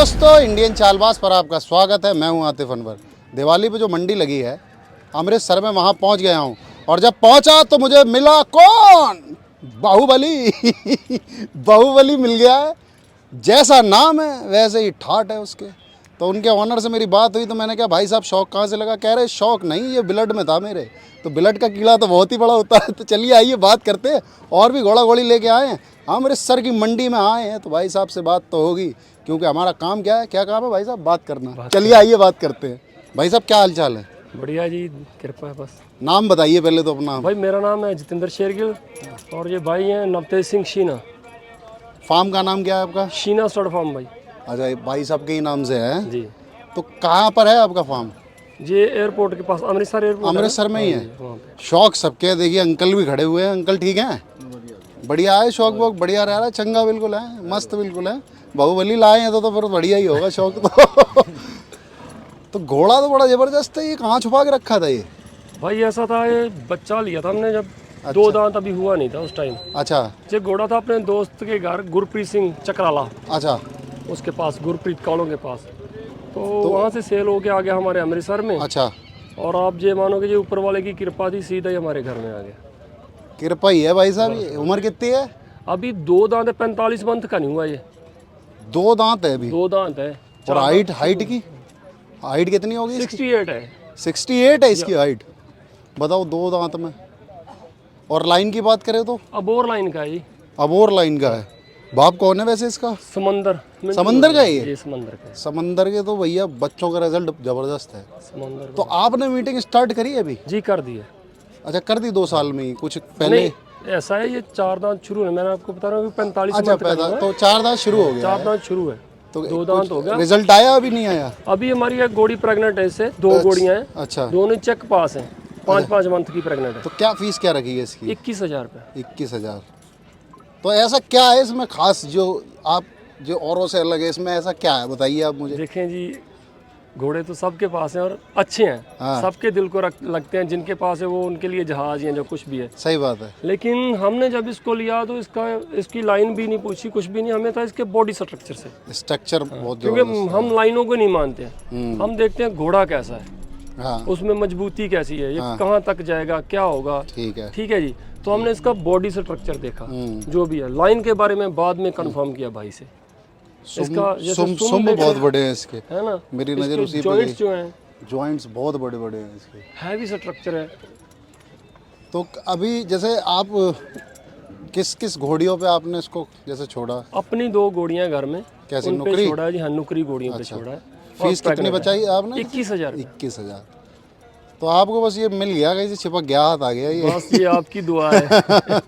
दोस्तों, इंडियन चालबाज पर आपका स्वागत है। मैं हूं आतिफ अनवर। दिवाली पे जो मंडी लगी है अमृतसर में, वहां पहुंच गया हूं और जब पहुंचा तो मुझे मिला कौन? बाहुबली। बाहुबली मिल गया है। जैसा नाम है वैसे ही ठाट है उसके। तो उनके ऑनर से मेरी बात हुई तो मैंने कहा भाई साहब शौक कहाँ से लगा? कह रहे शौक नहीं, ये ब्लड में था मेरे। तो ब्लड का कीड़ा तो बहुत ही बड़ा होता है। तो चलिए आइए बात करते हैं। और भी घोड़ा घोड़ी लेके आए हैं, अमृतसर की मंडी में आए हैं तो भाई साहब से बात तो होगी, क्योंकि हमारा काम क्या है? क्या काम है भाई साहब? बात करना। चलिए आइए बात करते हैं। भाई साहब क्या हाल चाल है? बढ़िया जी, कृपा है बस। नाम बताइए पहले तो अपना। भाई मेरा नाम है जितेंद्र शेरगिल और ये भाई हैं नवतेज सिंह शीना। फार्म का नाम क्या है आपका? शीना स्टड फार्म भाई। अच्छा, ये भाई साहब के ही नाम से है। जी, तो कहाँ पर है आपका फार्म? ये एयरपोर्ट के पास, अमृतसर एयरपोर्ट। अमृतसर में ही है। वहाँ पे। शौक सबके, देखिए अंकल भी खड़े हुए हैं। अंकल ठीक हैं? बढ़िया है। शौक वोक बढ़िया रह रहा है, चंगा बिल्कुल है, मस्त बिल्कुल है। बाहुबली लाए हैं तो फिर बढ़िया ही होगा शौक तो। तो घोड़ा तो बड़ा जबरदस्त है। ये कहाँ छुपा के रखा था ये? भाई ऐसा था, ये बच्चा लिया था हमने जब दो दांत अभी हुआ नहीं था उस टाइम। अच्छा ये घोड़ा था अपने दोस्त के घर, गुरप्रीत सिंह चकराला, अच्छा। उसके पास, गुरप्रीत कौलों के पास। तो वहाँ से सेल होके आ गया हमारे अमृतसर में। अच्छा, और आप ये मानो कि ये ऊपर वाले की कृपा थी, सीधा ही हमारे घर में आ गया। कृपा ही है भाई साहब। ये उम्र कितनी है? अभी दो दांत है, 45 मंथ का नहीं हुआ ये। 2 दांत है अभी। 2 दांत है। और हाइट की हाइट कितनी होगी? 68 है। 68 है इसकी हाइट। बताओ 2 दांत में। और लाइन की बात करें तो अबोर लाइन का है जी। अबोर लाइन का है। बाप कौन है वैसे इसका? समंदर समंदर का है ये? समंदर का है। समंदर के तो भैया बच्चों का रिजल्ट जबरदस्त है। समंदर तो आपने मीटिंग स्टार्ट करी है अभी? जी कर दिए। अच्छा, कर दी 2 साल में ही? कुछ पहले? नहीं, ऐसा है, ये 4 दांत शुरू है, मैंने आपको बता रहा हूँ 45 अच्छा मंथ का पैदा हुआ है। तो 4 दांत शुरू हो गया 4 है। दांत शुरू है, तो 2 दांत हो गया। रिजल्ट आया अभी नहीं आया? अभी हमारी एक गोड़ी प्रेग्नेंट है, इससे 2 गोड़ियां हैं। अच्छा, दोनों चेक पास हैं, 5-5 मंथ की प्रेग्नेंट है। तो क्या फीस क्या रखी है इसकी? 21,000 रुपये। 21,000। तो ऐसा क्या है इसमें खास जो आप जो औरों से अलग है? इसमें ऐसा क्या है बताइए आप मुझे। देखें जी, घोड़े तो सबके पास हैं और अच्छे हैं। हाँ। सबके दिल को लगते हैं। जिनके पास है वो उनके लिए जहाज ही हैं, जो कुछ भी है। सही बात है। लेकिन हमने जब इसको लिया तो इसकी लाइन भी नहीं पूछी, कुछ भी नहीं। हमें था इसके बॉडी स्ट्रक्चर से, स्ट्रक्चर बहुत क्योंकि जबरदस्त हम लाइनों को नहीं मानते। हम देखते हैं घोड़ा कैसा है, है। हाँ उसमें मजबूती कैसी है, ये कहाँ तक जाएगा, क्या होगा। ठीक है। ठीक है जी। तो हमने इसका बॉडी स्ट्रक्चर देखा, जो भी है। लाइन के बारे में बाद में कंफर्म किया भाई से। इसका जैसे सुम्ब बहुत बड़े हैं इसके, है ना, मेरी नज़र उसी पे जॉइंट्स गई। जो हैं, जॉइंट्स बहुत बड़े बड़े हैं इसके। हैवी स्ट्रक्चर है। तो अभी जैसे आप किस किस घोड़ियों पे आपने इसको जैसे छोड़ा? अपनी 2 घोड़ियां घर में, कैसी, उन पे नुकरी? छोड़ा है जी। हाँ, नुकरी घोड़ियों पे छोड़ा है। फीस कितनी बचाई आपने? 21,000। 21,000। तो आपको बस ये मिल गया, कहीं से चिपक गया, हाथ आ गया ये? बस ये आपकी दुआ है।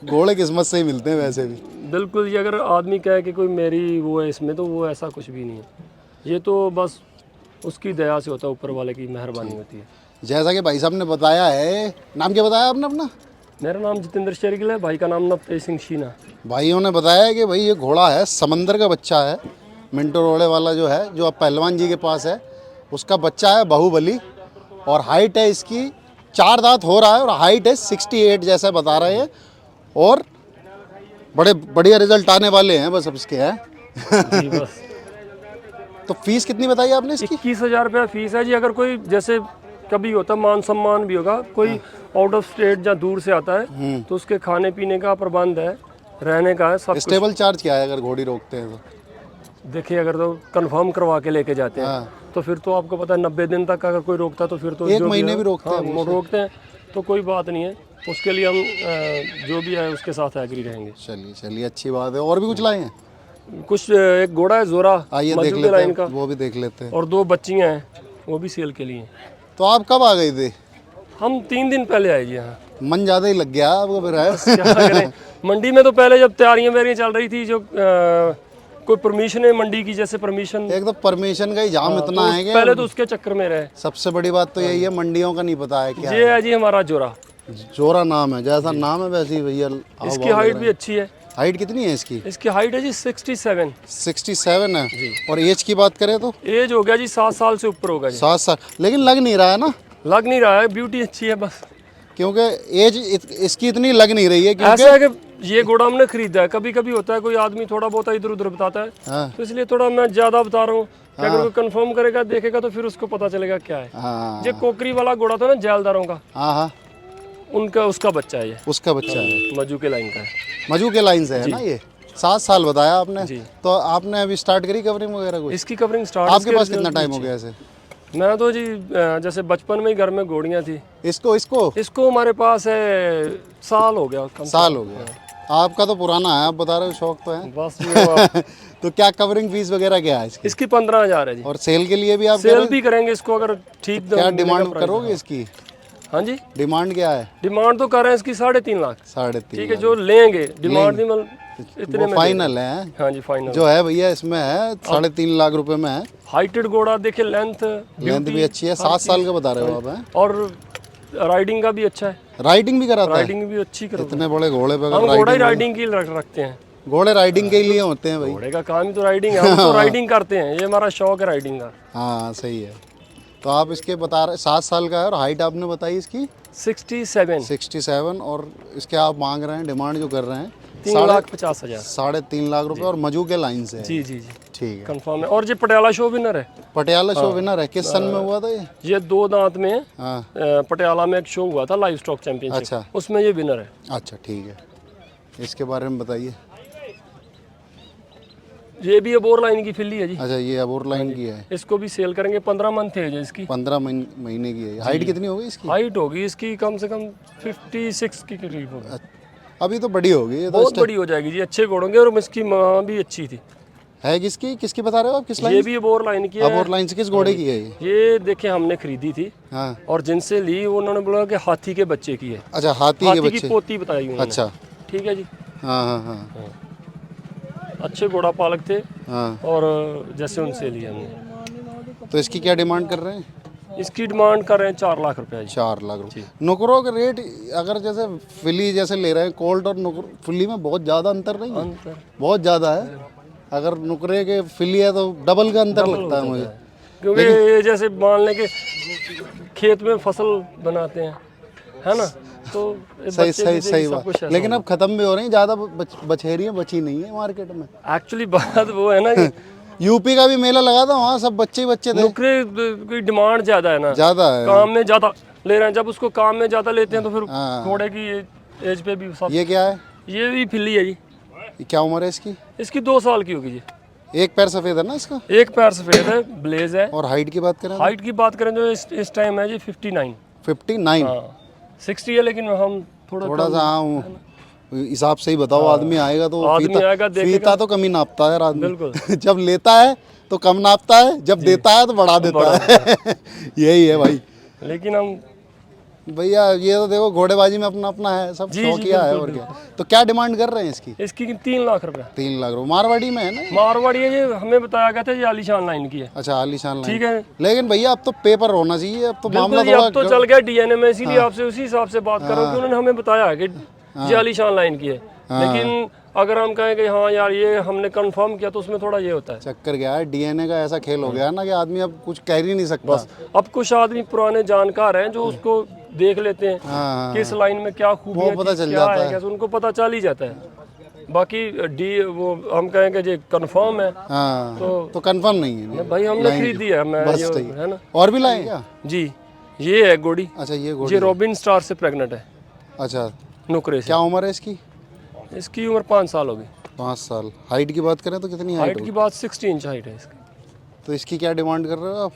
घोड़े किस्मत से ही मिलते हैं वैसे भी। बिल्कुल जी। अगर आदमी कहे कि कोई मेरी वो है इसमें, तो वो ऐसा कुछ भी नहीं है। ये तो बस उसकी दया से होता है, ऊपर वाले की मेहरबानी होती है। जैसा कि भाई साहब ने बताया है, नाम क्या बताया आपने अपना? मेरा नाम जितेंद्र शेरगिल है, भाई का नाम नवतेज सिंह शीना। भाइयों ने बताया कि भाई ये घोड़ा है, समंदर का बच्चा है। मिंटो रोड़े वाला जो है, जो अब पहलवान जी के पास है, उसका बच्चा है बाहुबली। और हाइट है इसकी 4 दांत हो रहा है और हाइट है 68 जैसा बता रहे हैं। और बड़े बढ़िया रिजल्ट आने वाले हैं बस अब इसके हैं। जी बस। तो फीस कितनी बताई आपने इसकी? 21,000 रुपया फीस है जी। अगर कोई जैसे कभी होता, मान सम्मान भी होगा, कोई आउट ऑफ स्टेट या दूर से आता है तो उसके खाने पीने का प्रबंध है, रहने का है, सब कुछ। स्टेबल चार्ज क्या है अगर घोड़ी रोकते हैं तो? देखिए, अगर तो कंफर्म करवा के लेके जाते हैं हाँ। तो फिर तो आपको पता है 90 दिन तक अगर कोई रोकता तो फिर तो 1 जो महीने है, भी रोकते हाँ, हैं रोकते हैं तो कोई बात नहीं है। उसके लिए हम जो भी है उसके साथ एग्री रहेंगे। चलिए चलिए, अच्छी बात है। और भी कुछ लाए हैं? कुछ एक घोड़ा है जोरा, आइए देख मजू के लेते लाइन हैं, का, वो भी देख लेते हैं। और 2 बच्चियां हैं, वो भी सेल के लिए हैं। तो आप कब आ गए थे? हम 3 दिन पहले आए जी। यहाँ मन ज़्यादा ही लग गया आपको फिर है? क्या करें, मंडी में तो पहले जब तैयारियां वेरियां चल रही थी, जो कोई परमिशन है मंडी की, जैसे परमिशन, एक तो परमिशन का ही जाम इतना है कि पहले तो उसके चक्कर में रहे। सबसे बड़ी बात तो यही है, मंडियों का नहीं पता है क्या ये है जी हमारा जोरा। जोरा नाम है, जैसा नाम है वैसे ही भैया। इसकी हाइट भी अच्छी है। हाइट कितनी है इसकी? इसकी हाइट है जी 67। 67 है। और एज की बात करें तो? एज हो गया जी 7 साल से ऊपर होगा जी। 7 साल, लेकिन लग नहीं रहा है ना? लग नहीं रहा है, ब्यूटी अच्छी है बस। क्योंकि एज इसकी इतनी लग नहीं रही है, क्योंकि ऐसा है कि ये घोड़ा हमने खरीदा है। कभी कभी होता है कोई आदमी थोड़ा बहुत इधर उधर बताता है, हाँ तो इसलिए थोड़ा मैं ज्यादा बता रहा हूँ कि अगर कोई कंफर्म करेगा देखेगा तो फिर उसको पता चलेगा क्या है। हाँ ये कोकरी वाला घोड़ा था ना जैलदारों का, हाँ हाँ, उनका उसका बच्चा है ये, उसका बच्चा है, मजू के लाइन का है। मजू के लाइन से है ना ये। 7 साल बताया आपने, जी। तो आपने अभी स्टार्ट करी कवरिंग वगैरह कुछ? इसकी कवरिंग स्टार्ट आपके पास कितना टाइम हो गया ऐसे? मैं तो जी जैसे बचपन में ही घर में घोड़ियाँ थी। इसको इसको इसको हमारे पास है साल हो गया, कम साल हो गया। आपका तो पुराना है, आप बता रहे हो, शौक तो है। बस ये वो- तो क्या कवरिंग फीस वगैरह क्या है इसकी? इसकी 15,000 है जी। और सेल के लिए भी आप सेल भी करेंगे इसको अगर ठीक क्या मिलेगा डिमांड प्राइस। करोगे इसकी? हाँ जी, डिमांड क्या है? डिमांड तो कर रहे हैं इसकी 3.5 लाख। 3.5 ठीक है, जो लेंगे डिमांड नहीं मतलब इतने वो में फाइनल है। हाँ जी फाइनल। जो है भैया इसमें है 3.5 लाख रुपए में है। हाइटेड घोड़ा देखिए, लेंथ लेंथ भी अच्छी है, 7 साल का बता रहे हो आप हैं? और राइडिंग का भी अच्छा है, राइडिंग भी कराता है? राइडिंग भी अच्छी करो। इतने बड़े घोड़े पे हम अगर घोड़ा ही राइडिंग की रखते हैं। घोड़े राइडिंग के लिए होते हैं भाई। घोड़े का काम ही तो राइडिंग है, हम तो राइडिंग करते हैं, ये हमारा शौक है राइडिंग का। हाँ सही है। तो आप इसके बता रहे 7 साल का है, और हाइट आपने बताई इसकी 67। 67, और इसके आप मांग रहे हैं, डिमांड जो कर रहे हैं 3,50,000। 3.5 लाख रुपए, और मजू के लाइन से है। जी जी जी ठीक है। कंफर्म है। और ये पटियाला शो विनर है। पटियाला शो विनर है, किस सन में हुआ था ये? ये 2 दांत में हाँ पटियाला में एक शो हुआ था, लाइव स्टॉक चैंपियनशिप, अच्छा। उसमें ये विनर है। अच्छा ठीक है, इसके बारे में बताइए। ये भी अबोर लाइन की फिल्ली है जी। अच्छा ये अबोर लाइन की है, इसको भी सेल करेंगे, 15 मंथ है इसकी। 15 महीने की है। हाइट कितनी होगी इसकी? हाइट होगी इसकी कम से कम 56 के करीब होगी। अभी तो बड़ी होगी ये तो। बहुत बड़ी हो जाएगी जी, अच्छे घोड़ों के। और इसकी माँ भी अच्छी थी। है किसकी किसकी बता रहे हो आप? किस लाइन? ये भी अबोर लाइन की है। अबोर लाइन से किस घोड़े की है ये? ये देखिए हमने खरीदी थी, हाँ और जिनसे ली वो उन्होंने बोला कि हाथी के बच्चे की है। अच्छा, हाथी के हाथी की बच्चे। पोती बताई उन्होंने। अच्छा ठीक है जी। हाँ हाँ हाँ अच्छे घोड़ा पालक थे, हाँ। और जैसे उनसे लिया हमने। तो इसकी क्या डिमांड कर रहे हैं? इसकी डिमांड कर रहे हैं 4 लाख रुपया जी। 4 लाख रुपए। नुकरों का रेट अगर जैसे फिली जैसे ले रहे हैं, कोल्ट और नुकर फिली में बहुत ज़्यादा अंतर नहीं है? अंतर बहुत ज़्यादा है। अगर नुकरे के फिली है तो डबल का अंतर लगता है मुझे। क्योंकि ये जैसे मान लें कि खेत में फसल बनाते हैं, है ना, तो ये सही बच्चे सही भी सही सब कुछ बात। लेकिन अब खत्म भी हो रही हैं ज़्यादा, बछेरियाँ बची नहीं है मार्केट में। एक्चुअली बात वो है ना कि यूपी का भी मेला लगा था, वहाँ सब बच्चे ही बच्चे थे। नुकरे की डिमांड ज्यादा है ना, ज़्यादा है। काम में ज्यादा ले रहे हैं। जब उसको काम में ज्यादा लेते हैं तो फिर हाँ। घोड़े की एज पे भी सब। ये क्या है? ये भी फिल्ली है जी। ये क्या उम्र है इसकी? इसकी 2 साल की होगी जी। एक पैर सफ़ेद है ना इसका? एक पैर सफेद है, ब्लेज है। और हाइट की बात करें? हाइट की बात करें जो इस टाइम है जी 59। 59। हाँ 60 है, लेकिन हम थोड़ा सा हाँ हिसाब से ही बताओ। आदमी आएगा तो आदमी आएगा, देखेगा। फीता तो कम ही नापता है आदमी। बिल्कुल। जब लेता है तो कम नापता है, जब देता है तो बढ़ा देता है। यही है भाई। लेकिन हम भैया ये तो देखो, घोड़ेबाजी में अपना अपना है, सब शौकिया है। और क्या, तो क्या डिमांड कर रहे हैं इसकी? इसकी 3 लाख रुपया। 3 लाख रुपए। मारवाड़ी में है ना? मारवाड़ी है, ये हमें बताया गया था ये आलीशान लाइन की है। अच्छा आलीशान लाइन। ठीक है। लेकिन भैया अब तो पेपर होना चाहिए, अब तो मामला बिल्कुल, ये अब तो थोड़ा। चल गया डीएनए में, इसीलिए आपसे उसी हिसाब से बात कर रहा हूँ कि उन्होंने हमें बताया है कि ये आलीशान लाइन की है। लेकिन अगर हम कहें कि हाँ यार ये हमने कंफर्म किया, तो उसमें थोड़ा ये होता है। चक्कर क्या है, डीएनए का ऐसा खेल हो गया ना कि आदमी अब कुछ कह ही नहीं सकता। अब कुछ आदमी पुराने जानकार हैं जो उसको देख लेते हैं हाँ कि इस लाइन में क्या खूबियां वो पता चीज़ चल क्या जाता है, है। कैसे उनको पता चल ही जाता है। बाकी वो हम कहेंगे जो कंफर्म है हाँ तो तो कंफर्म नहीं है भाई हमने खरीदी है। मैं बस ये सही है ना और भी लाए क्या? जी। ये है घोड़ी, अच्छा ये ये घोड़ी। रॉबिन स्टार से प्रेग्नेंट है, अच्छा नुकरे से। क्या उम्र है इसकी? इसकी उम्र 5 साल होगी। 5 साल। हाइट की बात करें तो कितनी हाइट हाइट की बात 60 इंच हाइट है इसकी। तो इसकी क्या डिमांड कर रहे हो आप?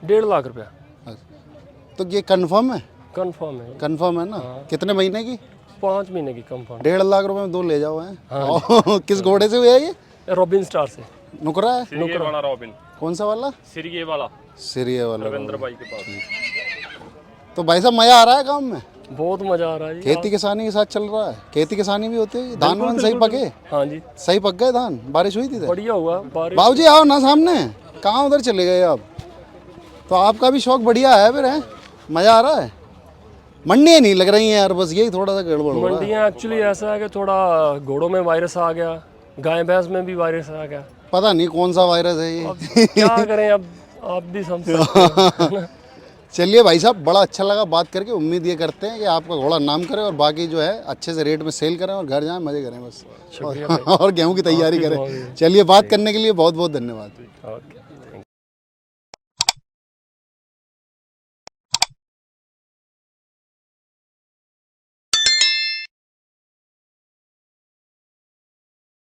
1.5 लाख रुपया। अच्छा। तो ये कंफर्म है? कंफर्म है, कंफर्म है ना? कितने महीने की? 5 महीने की कंफर्म। 1.5 लाख रुपए में 2 ले जाओ हैं। किस घोड़े से हुआ है ये? रॉबिन स्टार से। नुकरा है? सिरिये वाला रॉबिन, कौन सा वाला? सिरिये वाला सिरिये वाला। रविंद्र भाई के पास। तो भाई साहब मजा आ रहा है काम में? बहुत मजा आ रहा है जी। खेती किसानी के साथ चल रहा है। खेती किसानी भी होती है। धान वान सही पके? हाँ जी, सही पक गए धान? बारिश हुई थी इधर? बढ़िया हुआ बारिश। बाबूजी आओ ना सामने। कहाँ उधर चले गए आप? तो आपका भी शौक बढ़िया है फिर, है? मजा आ रहा है? मंडियाँ नहीं लग रही हैं यार, बस यही थोड़ा सा गड़बड़ हो रहा है। मंडियाँ एक्चुअली ऐसा है कि थोड़ा घोड़ों में वायरस आ गया, गाय भैंस में भी वायरस आ गया। पता नहीं कौन सा वायरस है ये। अब क्या करें, अब आप भी समझ सकते हैं, है ना? चलिए भाई साहब, बड़ा अच्छा लगा बात करके। उम्मीद ये करते हैं कि आपका घोड़ा नाम करे और बाकी जो है अच्छे से रेट में सेल करें और घर जाएं मज़े करें बस, शुक्रिया और गेहूं की तैयारी करें। चलिए, बात करने के लिए बहुत बहुत धन्यवाद। ओके।